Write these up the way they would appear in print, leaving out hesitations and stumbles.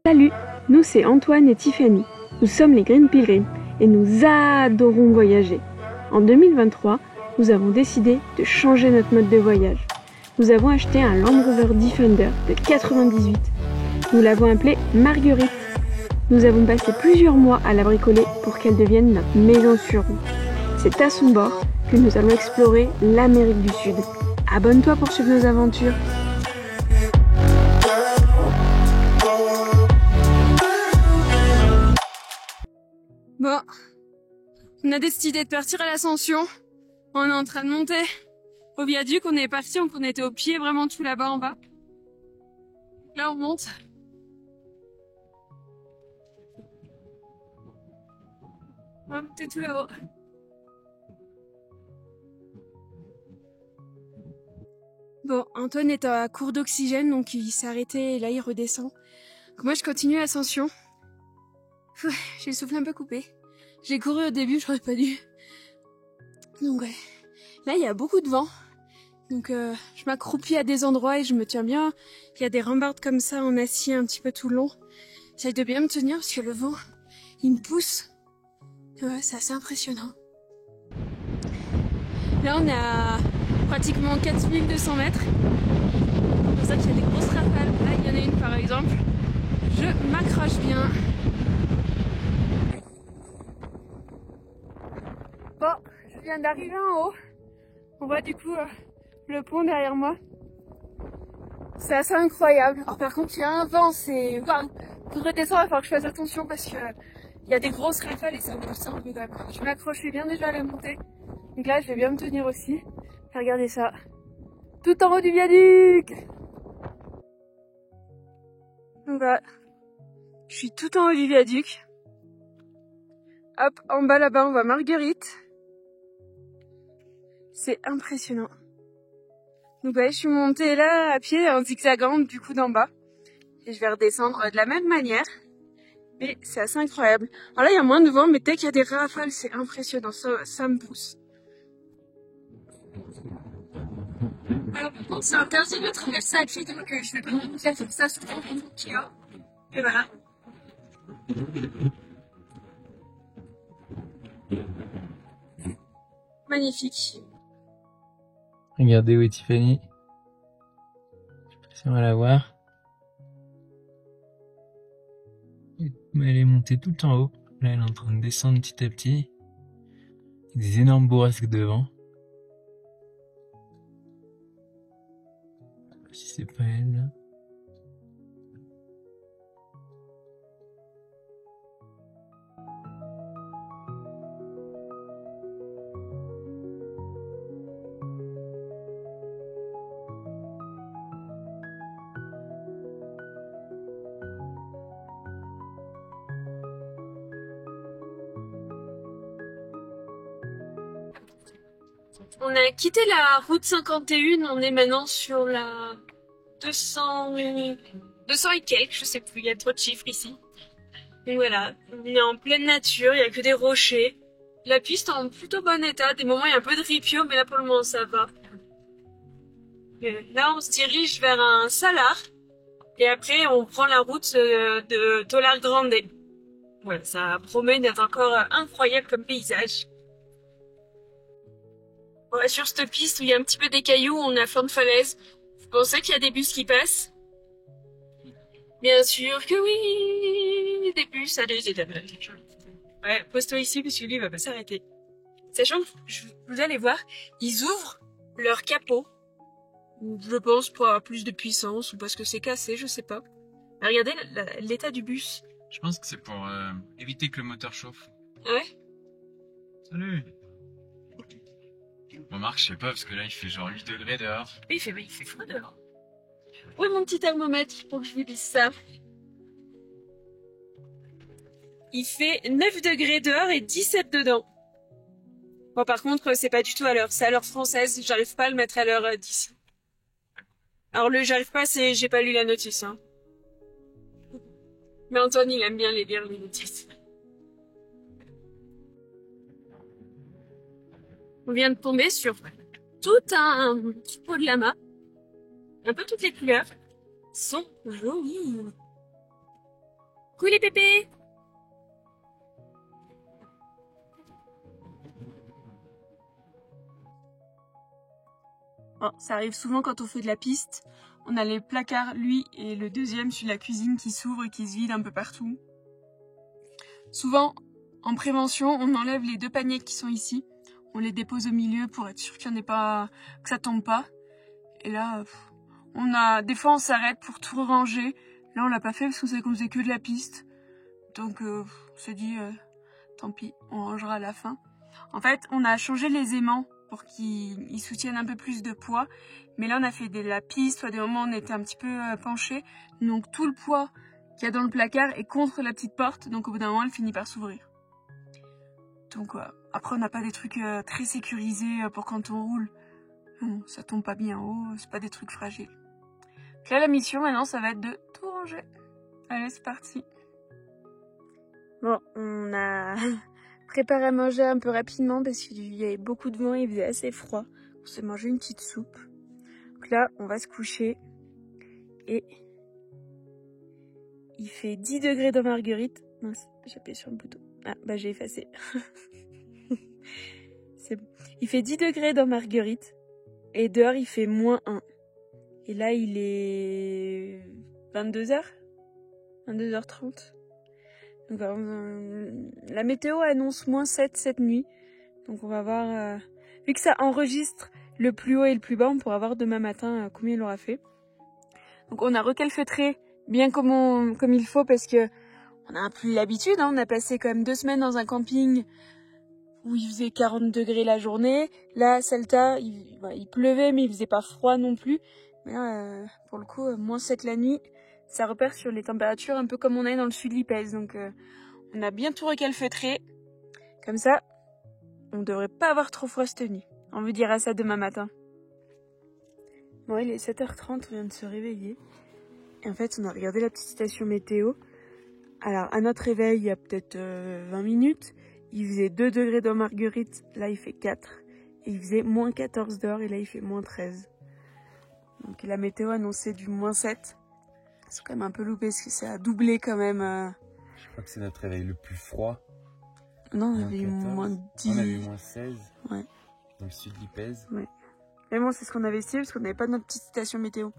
Salut, nous c'est Antoine et Tiffany. Nous sommes les Green Pilgrims et nous adorons voyager. En 2023, nous avons décidé de changer notre mode de voyage. Nous avons acheté un Land Rover Defender de 98. Nous l'avons appelé Marguerite. Nous avons passé plusieurs mois à la bricoler pour qu'elle devienne notre maison sur roue. C'est à son bord que nous allons explorer l'Amérique du Sud. Abonne-toi pour suivre nos aventures. Bon, on a décidé de partir à l'ascension. On est en train de monter au viaduc. On est parti, on était au pied, vraiment tout là-bas en bas. Là, on monte. Hop, t'es tout là-haut. Bon, Antoine est à court d'oxygène, donc il s'est arrêté et là, il redescend. Donc moi, je continue l'ascension. J'ai le souffle un peu coupé. J'ai couru au début, j'aurais pas dû. Donc ouais. Là, il y a beaucoup de vent. Donc je m'accroupis à des endroits et je me tiens bien. Il y a des rambardes comme ça en acier un petit peu tout le long. J'essaie de bien me tenir parce que le vent, il me pousse. Ouais, c'est assez impressionnant. Là, on est à pratiquement 4200 mètres. C'est pour ça qu'il y a des grosses rafales. Là, il y en a une par exemple. Je m'accroche bien. Bon, je viens d'arriver en haut. On voit du coup le pont derrière moi. C'est assez incroyable. Alors par contre, il y a un vent, c'est... Enfin, pour redescendre, il va falloir que je fasse attention parce que il y a des grosses rafales et ça me pousse un peu quand même. Je m'accrochais bien déjà à la montée. Donc là, je vais bien me tenir aussi. Et regardez ça. Tout en haut du viaduc. Donc voilà. Je suis tout en haut du viaduc. Hop, en bas là-bas, on voit Marguerite. C'est impressionnant. Donc ouais, je suis montée là à pied en zigzagant du coup d'en bas. Et je vais redescendre de la même manière. Mais c'est assez incroyable. Alors là, il y a moins de vent, mais dès qu'il y a des rafales, c'est impressionnant. Ça me pousse. Alors par contre, c'est interdit de traverser à pied, donc je vais pas me faire comme ça sur le pont qu'il y a. Et voilà. Magnifique. Regardez où est Tiffany. Je sais pas si on va la voir. Elle est montée tout en haut. Là, elle est en train de descendre petit à petit. Des énormes bourrasques de vent. Je sais pas si c'est pas elle, là. On a quitté la route 51, on est maintenant sur la 200 et quelques, je sais plus, il y a trop de chiffres ici. Donc voilà, on est en pleine nature, il y a que des rochers. La piste est en plutôt bon état, des moments il y a un peu de ripio, mais là pour le moment ça va. Là on se dirige vers un salar, et après on prend la route de Tolar Grande. Voilà, ça promet d'être encore incroyable comme paysage. Ouais, sur cette piste où il y a un petit peu des cailloux, on a flanc de falaise. Vous pensez qu'il y a des bus qui passent? Bien sûr que oui, des bus, allez, ouais, pose-toi ici parce que lui il va pas s'arrêter. Sachant que vous allez voir, ils ouvrent leur capot. Je pense pour avoir plus de puissance ou parce que c'est cassé, je sais pas. Mais regardez l'état du bus. Je pense que c'est pour éviter que le moteur chauffe. Ah ouais? Salut. Remarque, je sais pas, parce que là, il fait genre 8 degrés dehors. Oui, il fait froid dehors. Où est mon petit thermomètre pour que je vous dise ça? Il fait 9 degrés dehors et 17 dedans. Bon, par contre, c'est pas du tout à l'heure. C'est à l'heure française. J'arrive pas à le mettre à l'heure d'ici. Alors j'arrive pas, j'ai pas lu la notice, hein. Mais Antoine, il aime bien lire les notices. On vient de tomber sur tout un pot de lama. Un peu toutes les couleurs. Sont jolies. Coucou les pépés! Bon, ça arrive souvent quand on fait de la piste. On a les placards, lui, et le deuxième, celui de la cuisine, qui s'ouvre et qui se vide un peu partout. Souvent, en prévention, on enlève les 2 paniers qui sont ici. On les dépose au milieu pour être sûr qu'il n'y en ait pas, que ça tombe pas. Et là, des fois on s'arrête pour tout ranger. Là, on l'a pas fait parce qu'on faisait que de la piste. Donc, on se dit, tant pis, on rangera à la fin. En fait, on a changé les aimants pour qu'ils soutiennent un peu plus de poids. Mais là, on a fait de la piste, à des moments on était un petit peu penché. Donc tout le poids qu'il y a dans le placard est contre la petite porte. Donc au bout d'un moment, elle finit par s'ouvrir. Donc après, on n'a pas des trucs très sécurisés pour quand on roule. Non, ça tombe pas bien haut, c'est pas des trucs fragiles. Donc là, la mission maintenant, ça va être de tout ranger. Allez, c'est parti. Bon, on a préparé à manger un peu rapidement parce qu'il y avait beaucoup de vent et il faisait assez froid. On s'est mangé une petite soupe. Donc là, on va se coucher et il fait 10 degrés dans Marguerite. Mince, j'ai appuyé sur le bouton. Ah, bah j'ai effacé. C'est bon. Il fait 10 degrés dans Marguerite et dehors il fait -1. Et là, il est 22h 22h30. Donc, la météo annonce -7 cette nuit. Donc on va voir, vu que ça enregistre le plus haut et le plus bas, on pourra voir demain matin combien il aura fait. Donc on a recalfeutré bien comme il faut parce que on a plus l'habitude, hein. On a passé quand même 2 semaines dans un camping où il faisait 40 degrés la journée. Là, Salta, il pleuvait mais il faisait pas froid non plus. Mais là, pour le coup, -7 la nuit, ça repère sur les températures un peu comme on est dans le sud de l'Ipèze. Donc on a bien tout recalfeutré. Comme ça, on devrait pas avoir trop froid cette nuit. On vous dira ça demain matin. Bon, il est 7h30, on vient de se réveiller. Et en fait, on a regardé la petite station météo. Alors, à notre réveil, il y a peut-être 20 minutes, il faisait 2 degrés dans Marguerite, là il fait 4. Et il faisait -14 dehors, et là il fait -13. Donc la météo annonçait du -7. C'est quand même un peu loupé, parce que ça a doublé quand même. Je crois que c'est notre réveil le plus froid. Non, on avait eu -10. On a eu -16. Ouais. Dans le sud de l'Ipèze. Ouais. Mais bon, c'est ce qu'on avait estimé, parce qu'on n'avait pas notre petite station météo.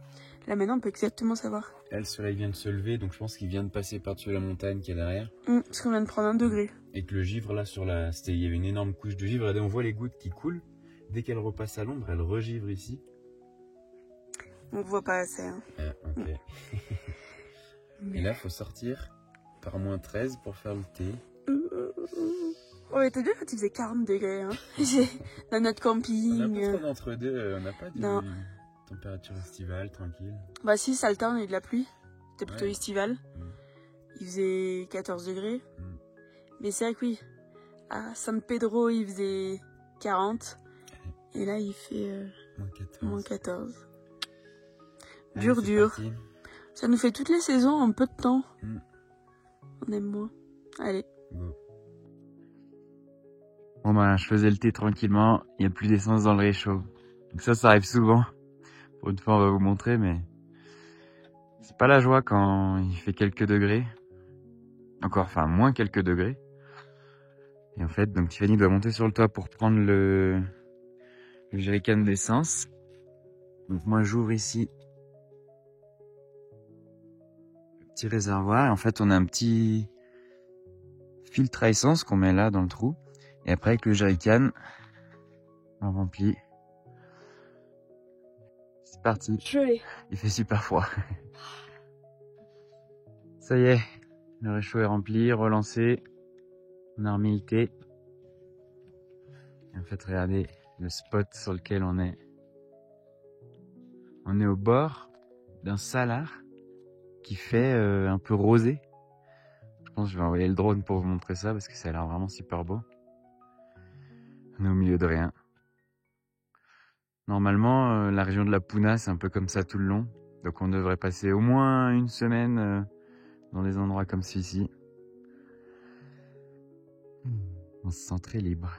Là maintenant, on peut exactement savoir. Là, le soleil vient de se lever, donc je pense qu'il vient de passer par-dessus la montagne qui est derrière. Parce qu'on vient de prendre 1 degré. Et que le givre, là, il y avait une énorme couche de givre. Et on voit les gouttes qui coulent. Dès qu'elle repasse à l'ombre, elle regivre ici. On voit pas assez. Hein. Ah, ok. Et là, il faut sortir par -13 pour faire le thé. On était bien quand il faisait 40 degrés. Hein. Dans notre camping. On n'a pas trop d'entre-deux. On n'a pas de température estivale, tranquille. Bah si, Salta, on a eu de la pluie. C'était plutôt estival. Mm. Il faisait 14 degrés. Mm. Mais c'est vrai que oui. À San Pedro, il faisait 40. Et là, il fait -14. Allez, Dur. parti. Ça nous fait toutes les saisons en peu de temps. Mm. On aime moins. Allez. Go. Bon ben, je faisais le thé tranquillement, il n'y a plus d'essence dans le réchaud. Donc ça arrive souvent. Pour une fois, on va vous montrer, mais c'est pas la joie quand il fait quelques degrés. Moins quelques degrés. Et en fait, donc Tiffany doit monter sur le toit pour prendre le jerrycan d'essence. Donc moi, j'ouvre ici le petit réservoir. Et en fait, on a un petit filtre à essence qu'on met là dans le trou. Et après, avec le jerrycan, on remplit. C'est parti. Joli. Il fait super froid. Ça y est, le réchaud est rempli, relancé. On a remis le thé. Et en fait, regardez le spot sur lequel on est. On est au bord d'un salar qui fait un peu rosé. Je pense que je vais envoyer le drone pour vous montrer ça parce que ça a l'air vraiment super beau. On est au milieu de rien. Normalement, la région de la Puna, c'est un peu comme ça tout le long. Donc on devrait passer au moins une semaine dans des endroits comme celui-ci. On se sent très libre.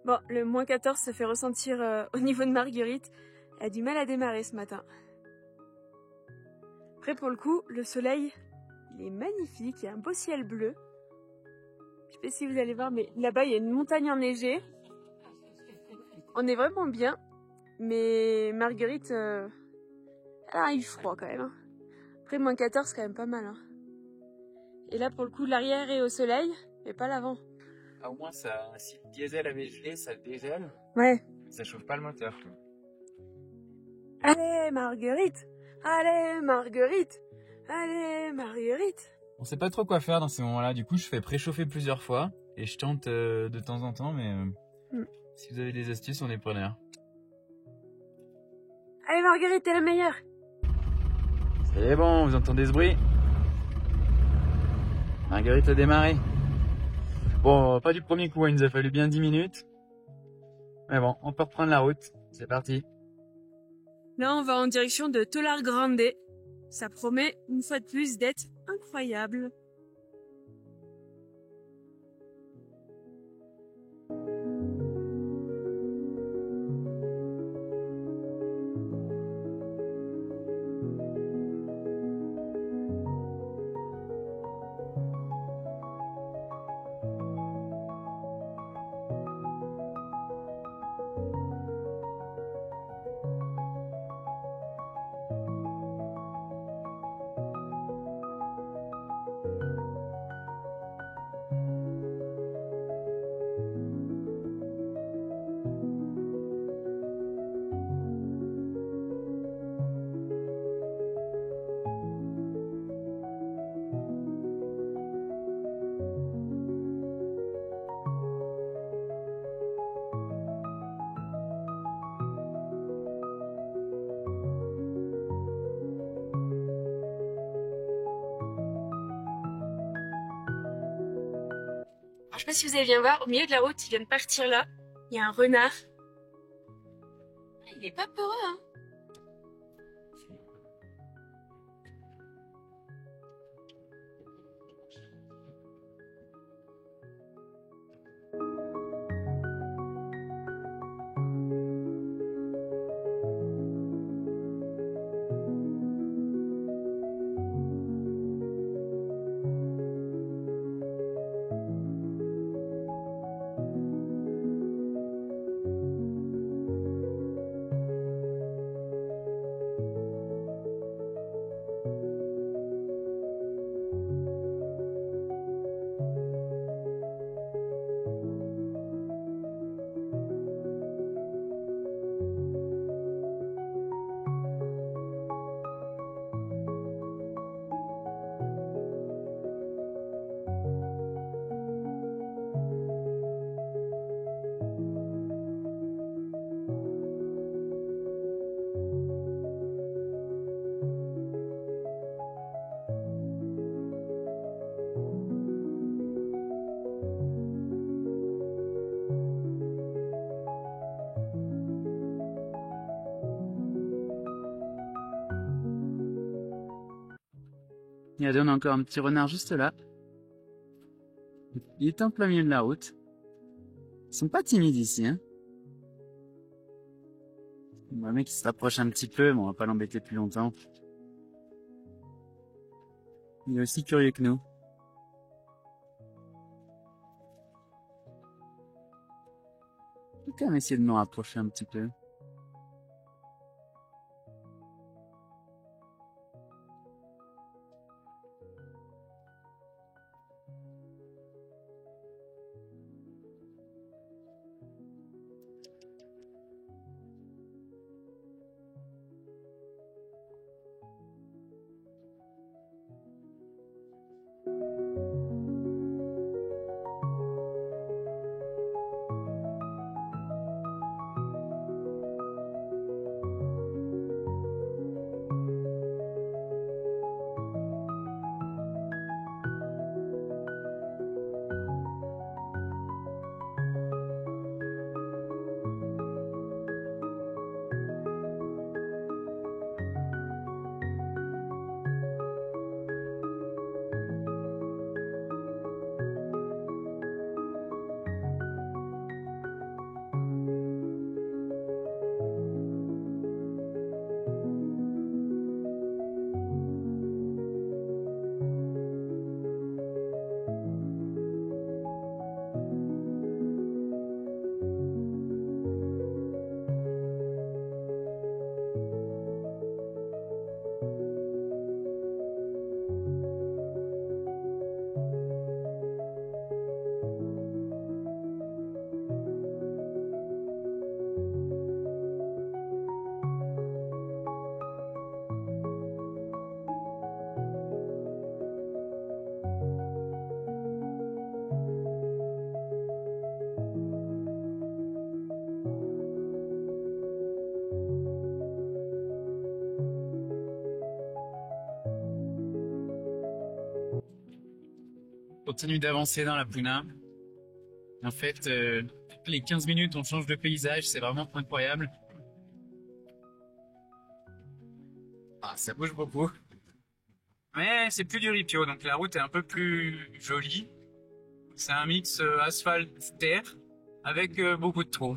Bon, le -14 se fait ressentir au niveau de Marguerite. Elle a du mal à démarrer ce matin. Après, pour le coup, le soleil, il est magnifique. Il y a un beau ciel bleu. Je sais pas si vous allez voir, mais là-bas, il y a une montagne enneigée. On est vraiment bien. Mais Marguerite, elle a eu froid quand même. Hein. Après, -14, c'est quand même pas mal. Hein. Et là, pour le coup, l'arrière est au soleil, mais pas l'avant. Ah, au moins, ça, si le diesel avait gelé, ça dégèle. Ouais. Ça chauffe pas le moteur. Allez, Marguerite! Allez, Marguerite! Allez, Marguerite! On sait pas trop quoi faire dans ces moments-là. Du coup, je fais préchauffer plusieurs fois et je tente de temps en temps, mais si vous avez des astuces, on est preneurs. Allez, Marguerite, t'es la meilleure! C'est bon, vous entendez ce bruit? Marguerite a démarré. Bon, pas du premier coup, il nous a fallu bien 10 minutes. Mais bon, on peut reprendre la route. C'est parti. Là, on va en direction de Tolar Grande. Ça promet, une fois de plus, d'être incroyable. Je sais pas si vous allez bien voir, au milieu de la route, il vient de partir là. Il y a un renard. Il est pas peureux, hein. Regardez, on a encore un petit renard juste là. Il est en plein milieu de la route. Ils sont pas timides ici, hein. Le mec il se rapproche un petit peu, mais on va pas l'embêter plus longtemps. Il est aussi curieux que nous. Je vais quand même essayer de me rapprocher un petit peu. continue d'avancer dans la Puna. En fait, toutes les 15 minutes, on change de paysage, c'est vraiment incroyable. Ah, ça bouge beaucoup. Mais c'est plus du ripio, donc la route est un peu plus jolie. C'est un mix asphalte-terre avec beaucoup de trous.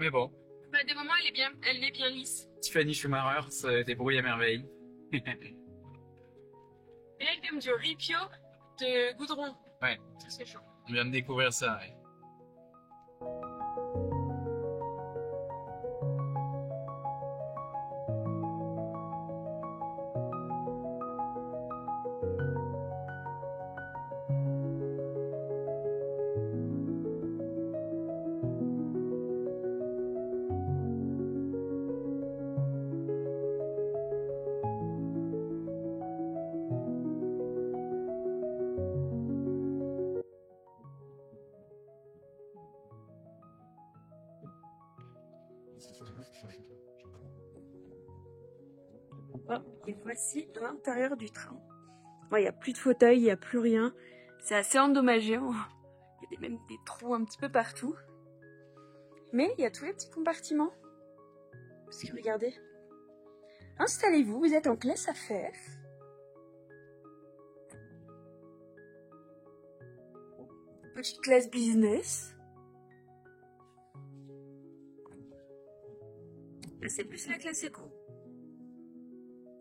Mais bon. Bah, des moments, elle est bien lisse. Tiffany Schumacher se débrouille à merveille. Et là, il aime du ripio de goudron. Ouais, C'est chaud. on vient de découvrir ça. Ouais. Oh, et voici l'intérieur du train. Bon, il n'y a plus de fauteuil, il n'y a plus rien. C'est assez endommagé. Oh. Il y a même des trous un petit peu partout. Mais il y a tous les petits compartiments. Parce que regardez. Installez-vous, vous êtes en classe affaires. Petite classe business. Là, c'est plus la classe éco.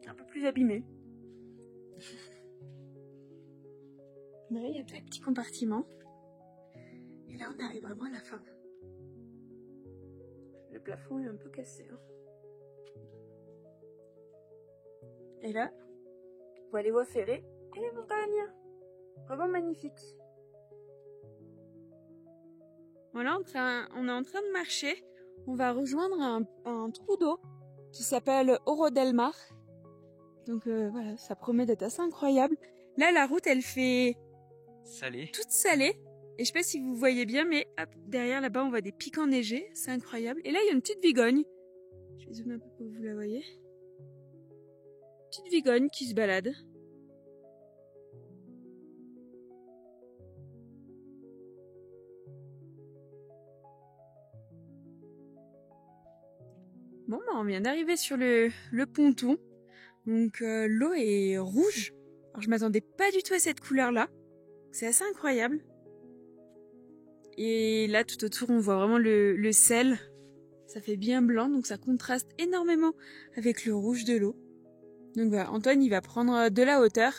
Un peu plus abîmée. Là, il y a tous les petits compartiments. Et là, on arrive vraiment à la fin. Le plafond est un peu cassé. Hein. Et là, on voit les voies ferrées et les montagnes. Vraiment magnifique. Voilà, on est en train de marcher. On va rejoindre un trou d'eau qui s'appelle Oro del Mar. Donc voilà, ça promet d'être assez incroyable. Là, la route, elle fait Salé. toute salée. Et je sais pas si vous voyez bien, mais hop, derrière là-bas, on voit des pics enneigés. C'est incroyable. Et là, il y a une petite vigogne. Je vais zoomer un peu pour que vous la voyez. Petite vigogne qui se balade. Bon, bah, on vient d'arriver sur le ponton. Donc l'eau est rouge. Alors je m'attendais pas du tout à cette couleur-là. C'est assez incroyable. Et là, tout autour, on voit vraiment le sel. Ça fait bien blanc, donc ça contraste énormément avec le rouge de l'eau. Donc voilà, Antoine, il va prendre de la hauteur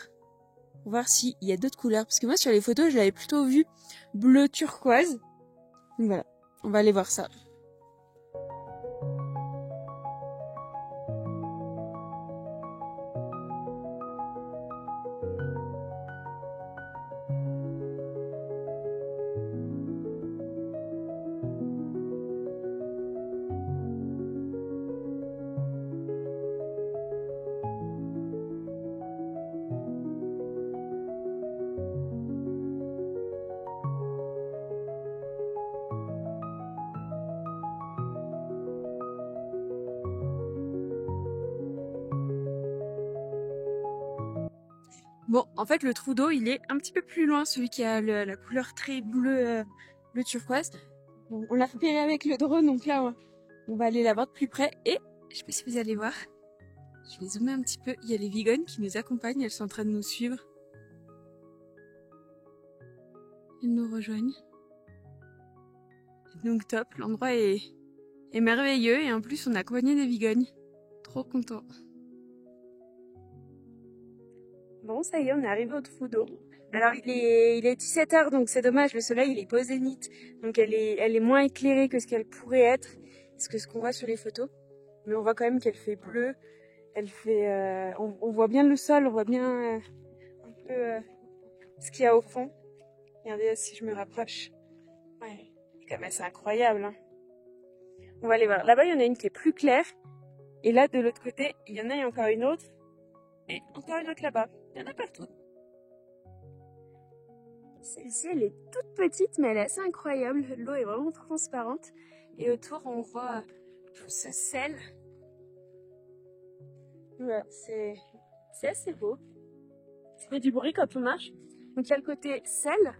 pour voir s'il y a d'autres couleurs. Parce que moi, sur les photos, je l'avais plutôt vu bleu turquoise. Donc voilà, on va aller voir ça. Bon, en fait, le trou d'eau, il est un petit peu plus loin, celui qui a la couleur très bleu turquoise. Bon, on l'a repéré avec le drone, donc là, on va aller la voir de plus près. Et, je sais pas si vous allez voir, je vais zoomer un petit peu. Il y a les vigognes qui nous accompagnent, elles sont en train de nous suivre. Elles nous rejoignent. Donc top, l'endroit est merveilleux et en plus, on a accompagné des vigognes. Trop content. Bon, ça y est, on est arrivé au trou d'eau. Alors, il est 17h, donc c'est dommage, le soleil, il est pas au zénith. Donc, elle est moins éclairée que ce qu'elle pourrait être, que ce qu'on voit sur les photos. Mais on voit quand même qu'elle fait bleu. Elle fait, on voit bien le sol, on voit bien un peu ce qu'il y a au fond. Regardez si je me rapproche. Ouais, c'est quand même assez incroyable. Hein. On va aller voir. Là-bas, il y en a une qui est plus claire. Et là, de l'autre côté, il y en a encore une autre. Et encore une autre là-bas. Il y en a partout. Celle-ci, elle est toute petite, mais elle est assez incroyable. L'eau est vraiment transparente. Et autour, on voit tout ce sel. Voilà, c'est assez beau. Ça fait du bruit quand on marche. Donc il y a le côté sel,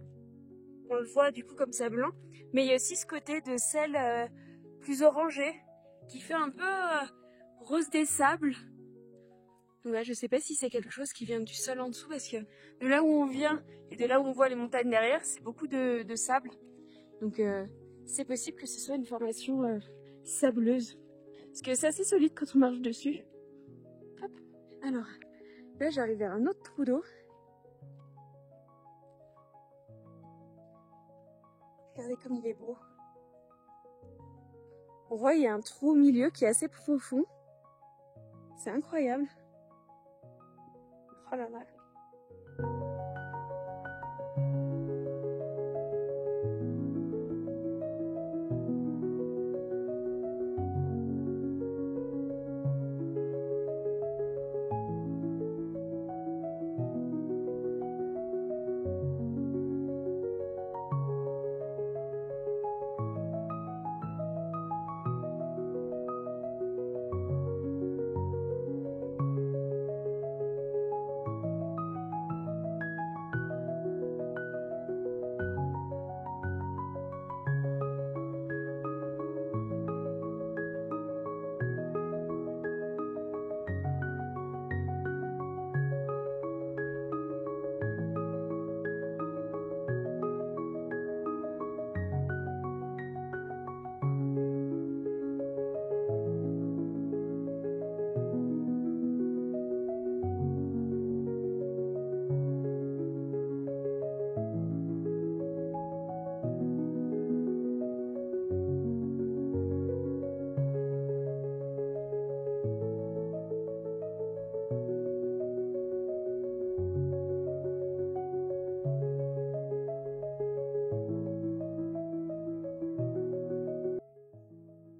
on le voit du coup comme ça blanc, mais il y a aussi ce côté de sel plus orangé, qui fait un peu rose des sables. Donc là, je sais pas si c'est quelque chose qui vient du sol en dessous, parce que de là où on vient et de là où on voit les montagnes derrière, c'est beaucoup de sable. Donc c'est possible que ce soit une formation sableuse. Parce que c'est assez solide quand on marche dessus. Hop. Alors, là j'arrive vers un autre trou d'eau. Regardez comme il est beau. On voit il y a un trou au milieu qui est assez profond. C'est incroyable. Oh là là.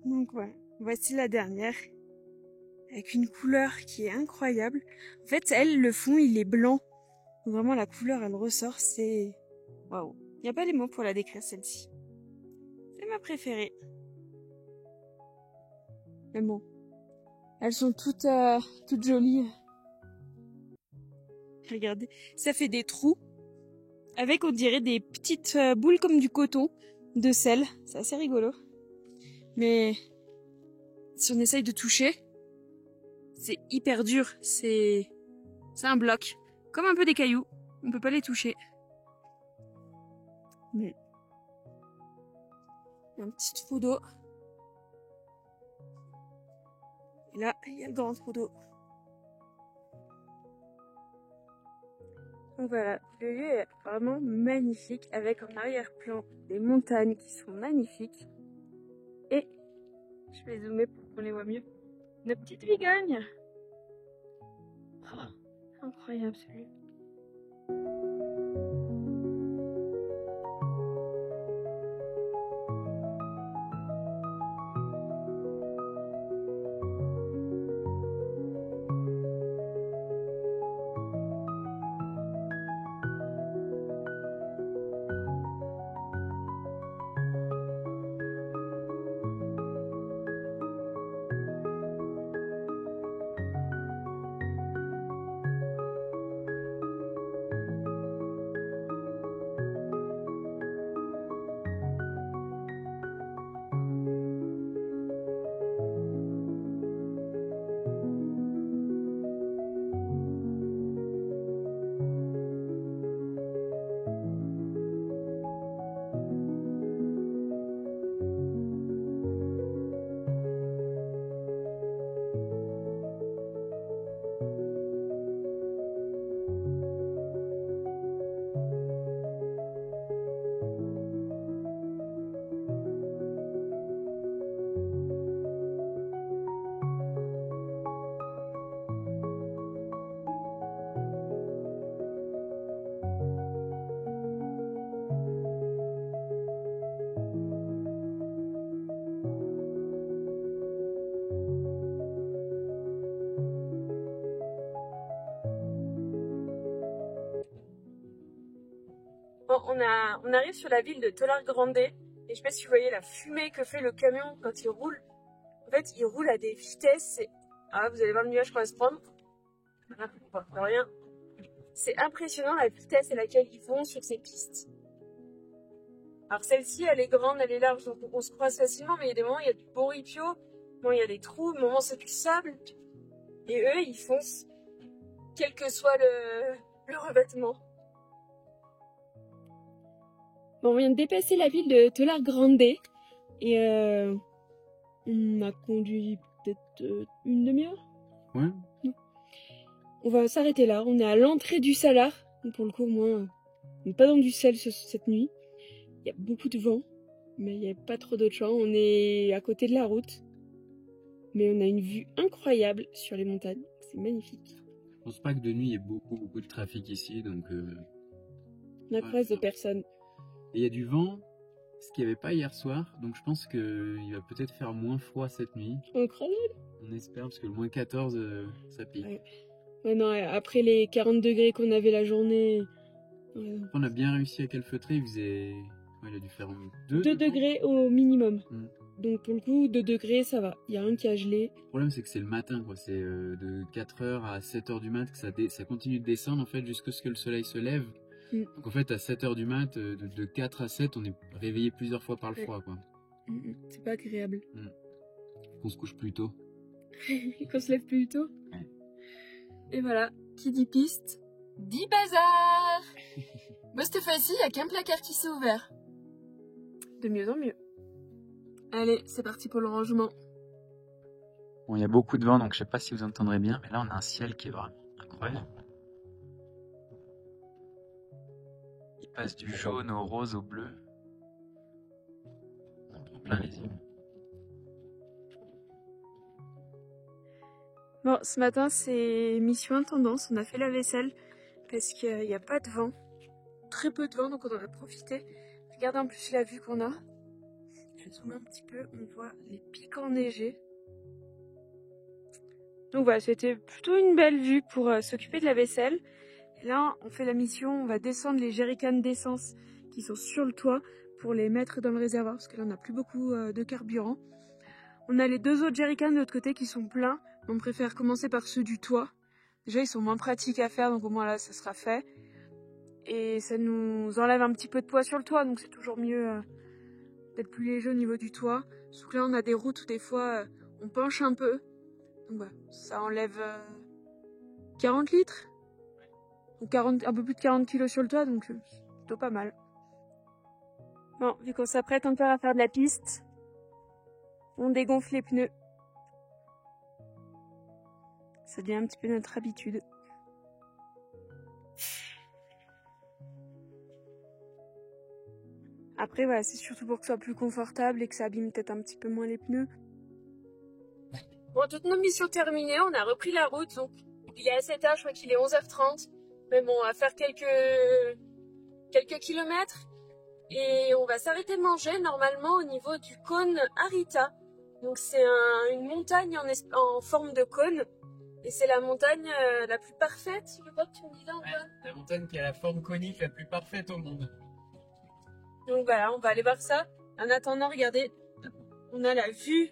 Donc voilà, voici la dernière, avec une couleur qui est incroyable. En fait, elle, le fond, il est blanc. Vraiment, la couleur, elle ressort, c'est... Waouh. Il n'y a pas les mots pour la décrire, celle-ci. C'est ma préférée. Mais bon, elles sont toutes jolies. Regardez, ça fait des trous, avec, on dirait, des petites boules comme du coton, de sel. C'est assez rigolo. Mais si on essaye de toucher, c'est hyper dur. C'est un bloc. Comme un peu des cailloux. On peut pas les toucher. Mais il y a un petit trou d'eau. Et là, il y a le grand trou d'eau. Donc voilà, le lieu est vraiment magnifique, avec en arrière-plan des montagnes qui sont magnifiques. Et je vais zoomer pour qu'on les voit mieux. Nos petites vigognes. Oh, incroyable celui-là. Bon, on arrive sur la ville de Tolar Grande et je sais pas si vous voyez la fumée que fait le camion quand il roule. En fait, il roule à des vitesses. Ah, vous allez voir le nuage qu'on va se prendre. Voilà, on voit rien. C'est impressionnant la vitesse à laquelle ils vont sur ces pistes. Alors celle-ci, elle est grande, elle est large, donc on se croise facilement, mais il y a des moments, il y a du beau ripio, bon, il y a des trous, des moments, c'est du sable. Et eux, ils foncent, quel que soit le revêtement. Bon, on vient de dépasser la ville de Tolar Grande, et on a conduit peut-être une demi-heure. Ouais. On va s'arrêter là, on est à l'entrée du Salar, donc pour le coup, au moins, on n'est pas dans du sel cette nuit. Il y a beaucoup de vent, mais il n'y a pas trop d'autres champs. On est à côté de la route, mais on a une vue incroyable sur les montagnes. C'est magnifique. Je pense pas que de nuit il y ait beaucoup de trafic ici, donc. On a croisé de personnes. Et il y a du vent, ce qu'il n'y avait pas hier soir, donc je pense qu'il va peut-être faire moins froid cette nuit. Incroyable. On espère, parce que le moins 14, ça pique. Ouais, non, après les 40 degrés qu'on avait la journée. On a bien réussi à calfeutrer, il faisait. Ouais, il a dû faire 2 degrés au minimum. Mm. Donc pour le coup, 2 degrés, ça va. Il n'y a rien qui a gelé. Le problème, c'est que c'est le matin, quoi. C'est de 4h à 7h du mat que ça continue de descendre, en fait, jusqu'à ce que le soleil se lève. Mm. Donc en fait, à 7h du mat, de 4 à 7, on est réveillé plusieurs fois par le froid, quoi. C'est pas agréable. On se couche plus tôt. Qu'on se lève plus tôt. Ouais. Et voilà, qui dit piste, dit bazar. Bah cette fois-ci, il n'y a qu'un placard qui s'est ouvert. De mieux en mieux. Allez, c'est parti pour le rangement. Bon, il y a beaucoup de vent, donc je sais pas si vous entendrez bien, mais là on a un ciel qui est vraiment incroyable. Il passe du jaune au rose au bleu. On prend plein les yeux. Bon, ce matin, c'est mission intendance. On a fait la vaisselle parce qu'il n'y a pas de vent. Très peu de vent, donc on en a profité. Regardez en plus la vue qu'on a. Je vais zoomer un petit peu. On voit les pics enneigés. Donc voilà, c'était plutôt une belle vue pour s'occuper de la vaisselle. Et là, on fait la mission. On va descendre les jerrycans d'essence qui sont sur le toit pour les mettre dans le réservoir parce que là, on n'a plus beaucoup de carburant. On a les 2 autres jerrycans de l'autre côté qui sont pleins. On préfère commencer par ceux du toit. Déjà, ils sont moins pratiques à faire, donc au moins là, ça sera fait. Et ça nous enlève un petit peu de poids sur le toit, donc c'est toujours mieux d'être plus léger au niveau du toit. Surtout que là, on a des routes où des fois, on penche un peu. Donc bah, ça enlève 40 litres. Ou 40, un peu plus de 40 kilos sur le toit, donc c'est plutôt pas mal. Bon, vu qu'on s'apprête encore à faire de la piste, on dégonfle les pneus. Ça devient un petit peu notre habitude. Après, voilà, c'est surtout pour que ce soit plus confortable et que ça abîme peut-être un petit peu moins les pneus. Bon, toutes nos missions terminées, on a repris la route. Donc, il est assez tard, je crois qu'il est 11h30. Mais bon, on va faire quelques kilomètres. Et on va s'arrêter manger normalement au niveau du cône Arita. Donc, c'est une montagne en forme de cône. Et c'est la montagne la plus parfaite, je crois que tu me disais, Antoine. La montagne qui a la forme conique la plus parfaite au monde. Donc voilà, on va aller voir ça. En attendant, regardez, on a la vue.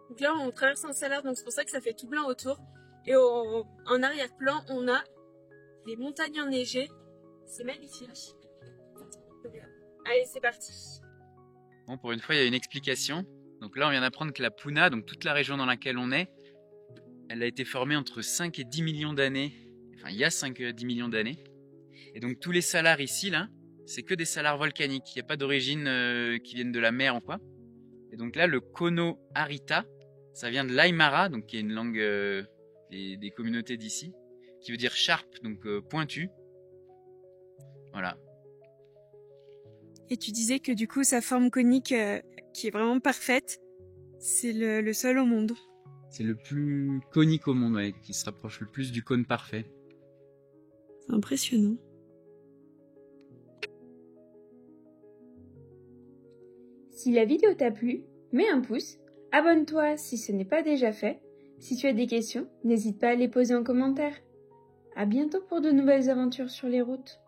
Donc là, on traverse un salar, donc c'est pour ça que ça fait tout blanc autour. Et en arrière-plan, on a les montagnes enneigées. C'est magnifique. Allez, c'est parti. Bon, pour une fois, il y a une explication. Donc là, on vient d'apprendre que la Puna, donc toute la région dans laquelle on est, elle a été formée entre 5 et 10 millions d'années. Enfin, il y a 5 et 10 millions d'années. Et donc tous les salars ici, là, c'est que des salars volcaniques. Il n'y a pas d'origine qui viennent de la mer ou quoi. Et donc là, le Kono Arita, ça vient de l'Aymara, donc qui est une langue des communautés d'ici, qui veut dire sharp, donc pointu. Voilà. Et tu disais que du coup, sa forme conique, qui est vraiment parfaite, c'est le seul au monde. C'est le plus conique au monde, ouais, qui se rapproche le plus du cône parfait. C'est impressionnant. Si la vidéo t'a plu, mets un pouce, abonne-toi si ce n'est pas déjà fait. Si tu as des questions, n'hésite pas à les poser en commentaire. À bientôt pour de nouvelles aventures sur les routes.